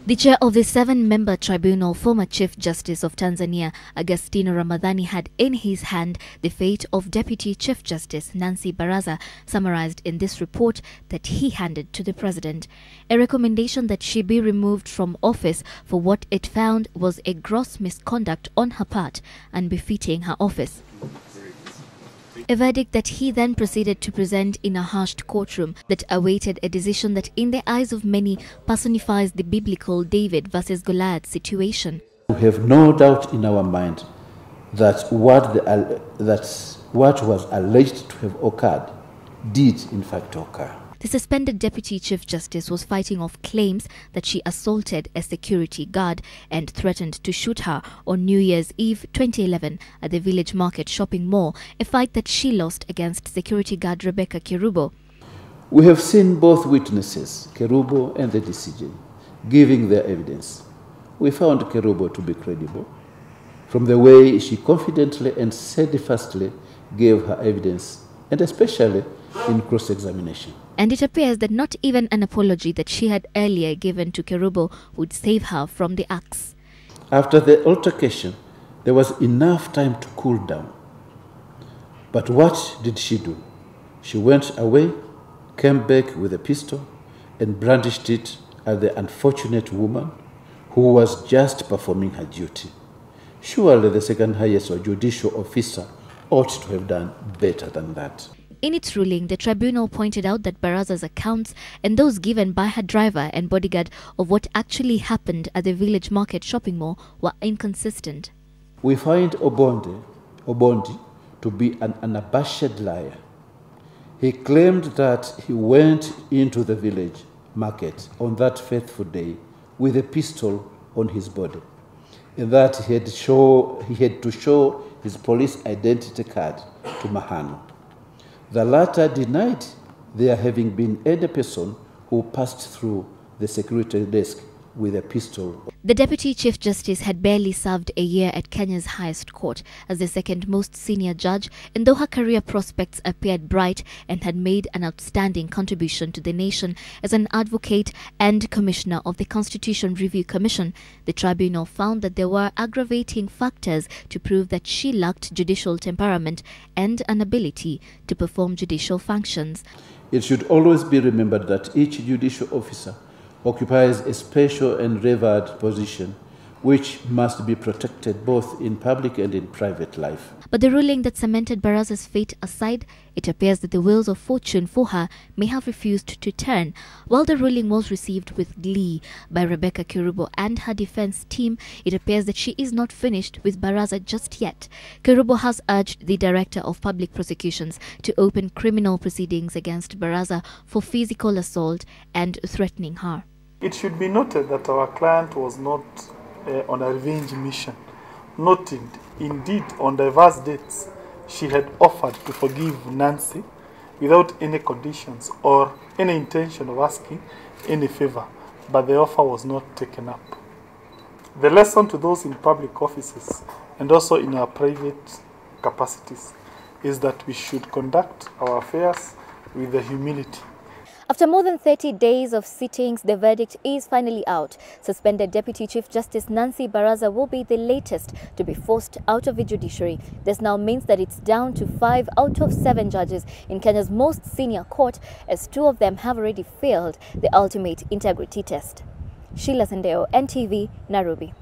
The chair of the 7-member tribunal, former Chief Justice of Tanzania, Agustino Ramadhani, had in his hand the fate of Deputy Chief Justice Nancy Barazas, summarized in this report that he handed to the president. A recommendation that she be removed from office for what it found was a gross misconduct on her part, unbefitting her office. A verdict that he then proceeded to present in a hushed courtroom that awaited a decision that, in the eyes of many, personifies the biblical David versus Goliath situation. We have no doubt in our mind that what was alleged to have occurred did in fact occur. The suspended Deputy Chief Justice was fighting off claims that she assaulted a security guard and threatened to shoot her on New Year's Eve 2011 at the Village Market shopping mall, a fight that she lost against security guard Rebecca Kerubo. We have seen both witnesses, Kerubo and the DCJ, giving their evidence. We found Kerubo to be credible from the way she confidently and steadfastly gave her evidence, and especially in cross-examination. And it appears that not even an apology that she had earlier given to Kerubo would save her from the axe. After the altercation, there was enough time to cool down. But what did she do? She went away, came back with a pistol, and brandished it at the unfortunate woman who was just performing her duty. Surely the second highest or judicial officer ought to have done better than that. In its ruling, the tribunal pointed out that Barazas' accounts and those given by her driver and bodyguard of what actually happened at the Village Market shopping mall were inconsistent. We find Obondi to be an unabashed liar. He claimed that he went into the Village Market on that faithful day with a pistol on his body, and that he had to show his police identity card to Mahano. The latter denied there having been any person who passed through the security desk with a pistol. The Deputy Chief Justice had barely served a year at Kenya's highest court as the second most senior judge, and though her career prospects appeared bright and had made an outstanding contribution to the nation as an advocate and commissioner of the Constitution Review Commission, the tribunal found that there were aggravating factors to prove that she lacked judicial temperament and an ability to perform judicial functions. It should always be remembered that each judicial officer occupies a special and revered position which must be protected both in public and in private life. But the ruling that cemented Barazas' fate aside, it appears that the wheels of fortune for her may have refused to turn. While the ruling was received with glee by Rebecca Kerubo and her defense team, it appears that she is not finished with Barazas just yet. Kerubo has urged the Director of Public Prosecutions to open criminal proceedings against Barazas for physical assault and threatening her. It should be noted that our client was not on a revenge mission. Noted, indeed, on diverse dates, she had offered to forgive Nancy without any conditions or any intention of asking any favor, but the offer was not taken up. The lesson to those in public offices and also in our private capacities is that we should conduct our affairs with the humility. After more than 30 days of sittings, the verdict is finally out. Suspended Deputy Chief Justice Nancy Barazas will be the latest to be forced out of the judiciary. This now means that it's down to 5 out of 7 judges in Kenya's most senior court, as 2 of them have already failed the ultimate integrity test. Sheila Sendeo, NTV, Nairobi.